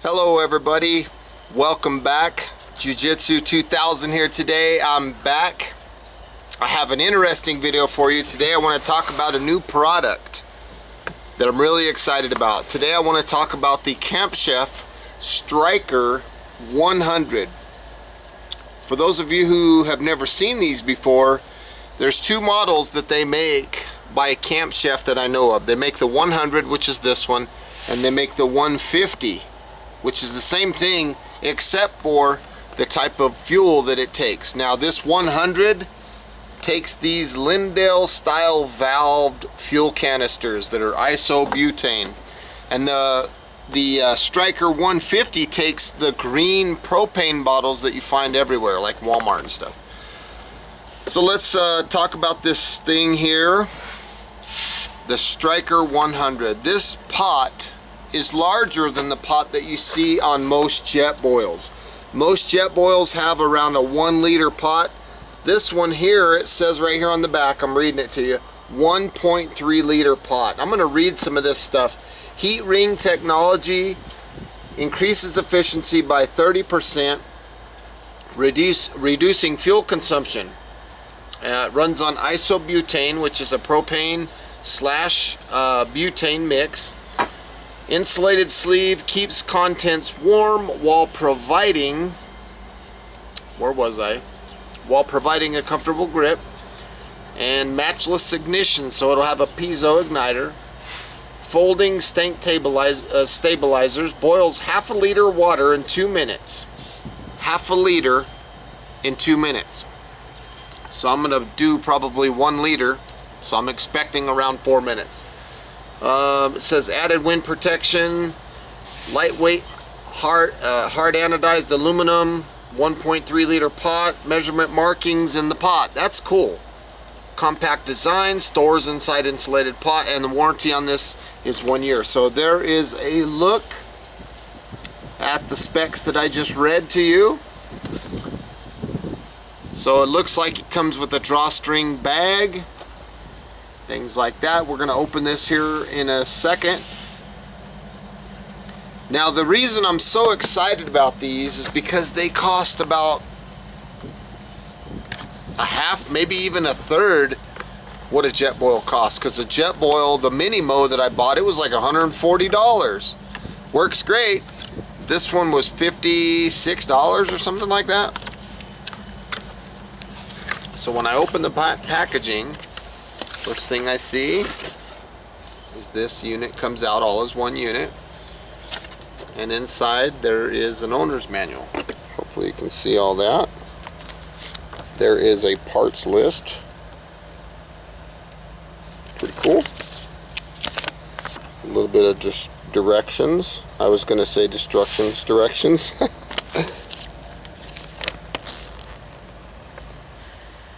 Hello everybody, welcome back. Jiu-Jitsu 2000 here today. I'm back. I have an interesting video for you today. I want to talk about a new product that I'm really excited about. Today I want to talk about the Camp Chef Stryker 100. For those of you who have never seen these before, there's two models that they make by Camp Chef that I know of. They make the 100, which is this one, and they make the 150, which is the same thing except for the type of fuel that it takes. Now this 100 takes these Lindale style valved fuel canisters that are isobutane, and the Stryker 150 takes the green propane bottles that you find everywhere like Walmart and stuff. So let's talk about this thing here, the Stryker 100. This pot is larger than the pot that you see on most jet boils. Most jet boils have around a 1 liter pot. This one here, it says right here on the back, I'm reading it to you, 1.3 liter pot. I'm going to read some of this stuff. Heat ring technology increases efficiency by 30%, reducing fuel consumption. It runs on isobutane, which is a propane slash butane mix. Insulated sleeve keeps contents warm while providing, while providing a comfortable grip, and matchless ignition, so it'll have a piezo igniter. Folding stank stabilizers, boils half a liter of water in 2 minutes. Half a liter in 2 minutes. So I'm gonna do probably 1 liter, so I'm expecting around 4 minutes. It says added wind protection, lightweight, hard anodized aluminum, 1.3 liter pot, measurement markings in the pot. That's cool. Compact design, stores inside insulated pot, and the warranty on this is 1 year. So there is a look at the specs that I just read to you. So it looks like it comes with a drawstring bag, things like that. We're going to open this here in a second. Now the reason I'm so excited about these is because they cost about a half, maybe even a third what a jet boil costs. Because a jet boil, the mini mo that I bought, it was like $140. Works great. This one was $56 or something like that. So when I open the packaging, first thing I see is this unit comes out all as one unit, and inside there is an owner's manual. Hopefully you can see all that. There is a parts list. Pretty cool. A little bit of just directions. I was going to say directions.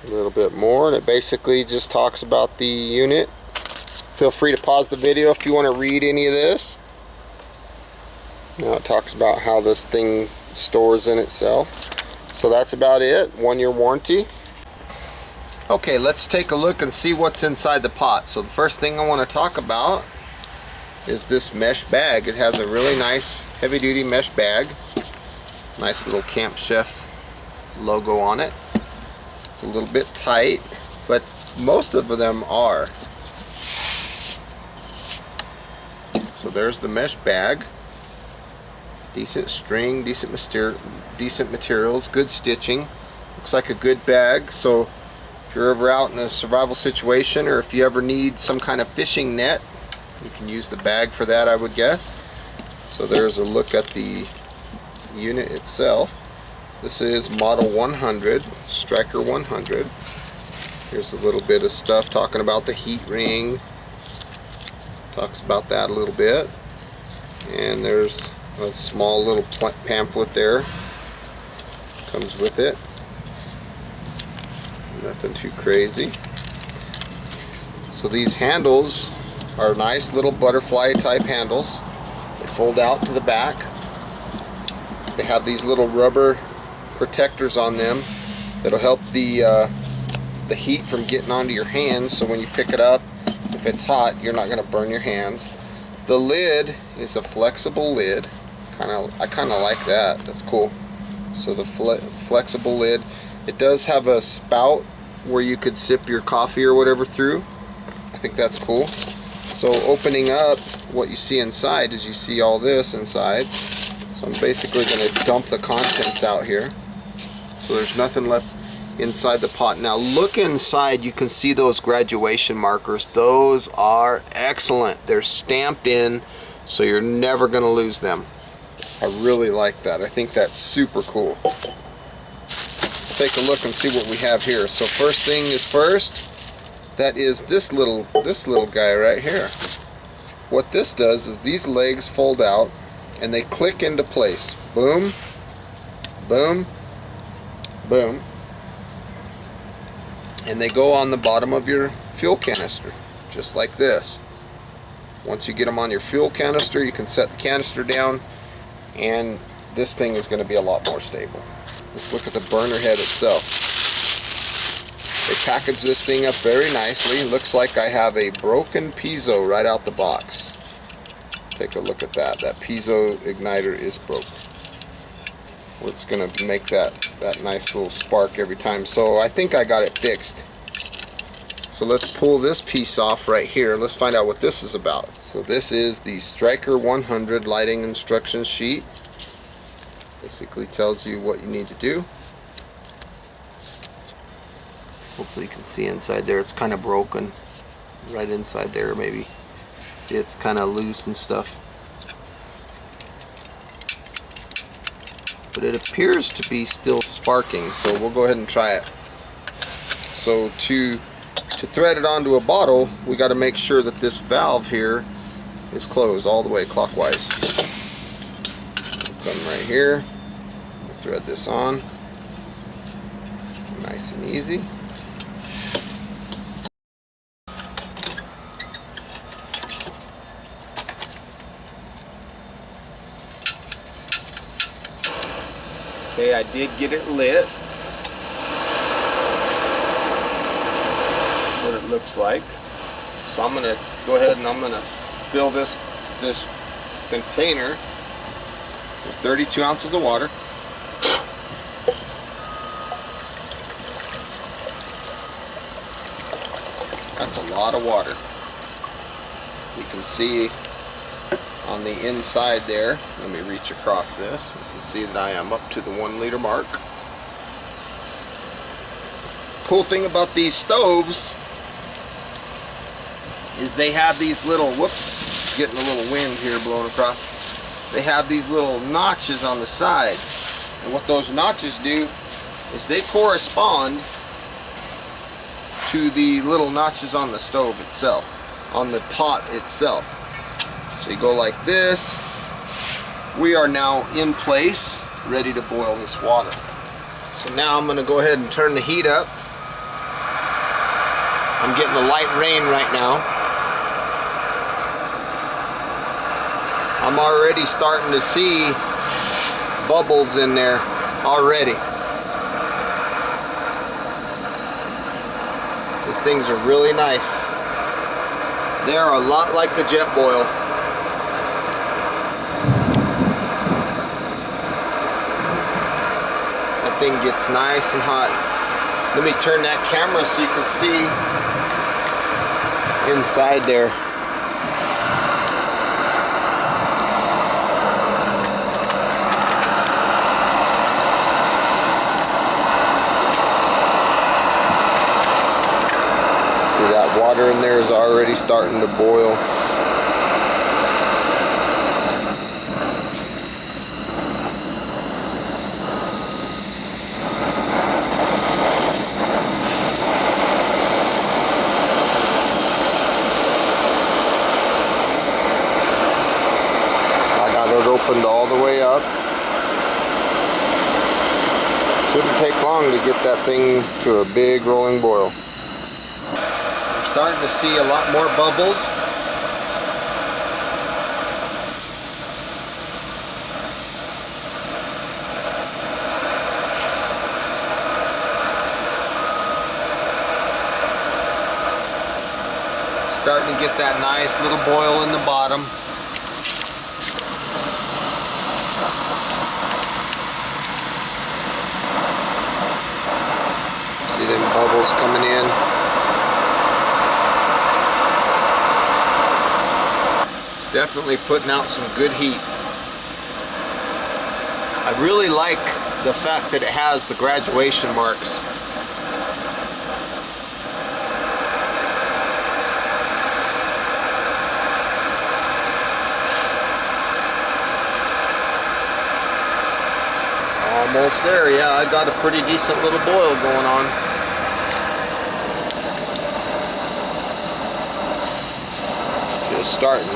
A little bit more, and it basically just talks about the unit. Feel free to pause the video if you want to read any of this. Now it talks about how this thing stores in itself. So that's about it. 1 year warranty. Okay, let's take a look and see what's inside the pot. So the first thing I want to talk about is this mesh bag. It has a really nice heavy duty mesh bag. Nice little Camp Chef logo on it. It's a little bit tight, but most of them are. So there's the mesh bag. Decent string, decent materials, good stitching. Looks like a good bag. So if you're ever out in a survival situation, or if you ever need some kind of fishing net, you can use the bag for that, I would guess. So there's a look at the unit itself. This is model 100, Stryker 100. Here's a little bit of stuff talking about the heat ring. Talks about that a little bit. And there's a small little pamphlet there. Comes with it. Nothing too crazy. So these handles are nice little butterfly type handles. They fold out to the back. They have these little rubber protectors on them that'll help the heat from getting onto your hands, so when you pick it up, if it's hot, you're not going to burn your hands. The lid is a flexible lid, I kind of like that. That's cool. So the flexible lid. It does have a spout where you could sip your coffee or whatever through. I think that's cool. So opening up, what you see inside is you see all this inside. So I'm basically going to dump the contents out here. So there's nothing left inside the pot. Now look inside, you can see those graduation markers. Those are excellent. They're stamped in, so you're never going to lose them. I really like that. I think that's super cool. Let's take a look and see what we have here. So first thing is first, that is this little guy right here. What this does is these legs fold out and they click into place. Boom, boom, boom. And they go on the bottom of your fuel canister, just like this. Once you get them on your fuel canister, you can set the canister down, and this thing is going to be a lot more stable. Let's look at the burner head itself. They package this thing up very nicely. Looks like I have a broken piezo right out the box. Take a look at that. That piezo igniter is broke. It's going to make that nice little spark every time. So I think I got it fixed. So let's pull this piece off right here. Let's find out what this is about. So this is the Stryker 100 lighting instruction sheet. Basically tells you what you need to do. Hopefully you can see inside there. It's kind of broken right inside there, maybe. See, it's kind of loose and stuff. But it appears to be still sparking, so we'll go ahead and try it. So to thread it onto a bottle, we got to make sure that this valve here is closed all the way clockwise. We'll come right here, we'll thread this on, nice and easy. Okay, I did get it lit. That's what it looks like. So I'm gonna go ahead and I'm gonna fill this container with 32 ounces of water. That's a lot of water. You can see on the inside there, let me reach across this, you can see that I am up to the 1 liter mark. Cool thing about these stoves is they have these little, whoops, getting a little wind here blowing across. They have these little notches on the side, and what those notches do is they correspond to the little notches on the stove itself, on the pot itself. So you go like this. We are now in place, ready to boil this water. So now I'm going to go ahead and turn the heat up. I'm getting a light rain right now. I'm already starting to see bubbles in there already. These things are really nice. They are a lot like the jet boil. Thing gets nice and hot. Let me turn that camera so you can see inside there. See, that water in there is already starting to boil. Opened all the way up. Shouldn't take long to get that thing to a big rolling boil. I'm starting to see a lot more bubbles. Starting to get that nice little boil in the bottom. them bubbles coming in. It's definitely putting out some good heat. I really like the fact that it has the graduation marks. Almost there, yeah, I got a pretty decent little boil going on. Just starting.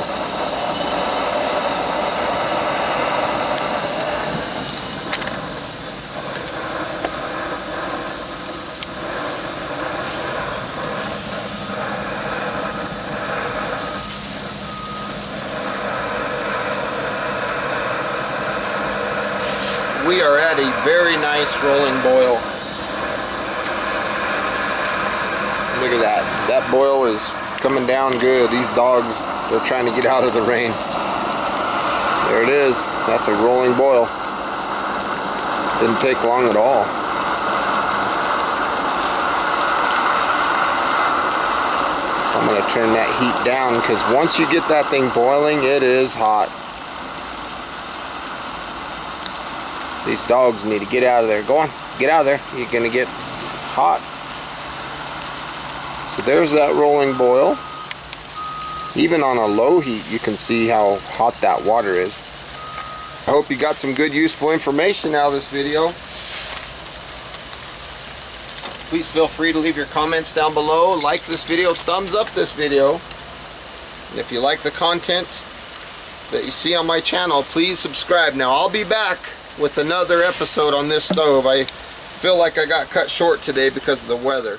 We are at a very nice rolling boil. Look at that. That boil is coming down good. These dogs, they're trying to get out of the rain. There it is. That's a rolling boil. Didn't take long at all. I'm going to turn that heat down because once you get that thing boiling, it is hot. These dogs need to get out of there. Go on, get out of there. You're gonna get hot. So there's that rolling boil. Even on a low heat, you can see how hot that water is. I hope you got some good, useful information out of this video. Please feel free to leave your comments down below. Like this video, thumbs up this video. And if you like the content that you see on my channel, please subscribe. Now, I'll be back with another episode on this stove. I feel like I got cut short today because of the weather.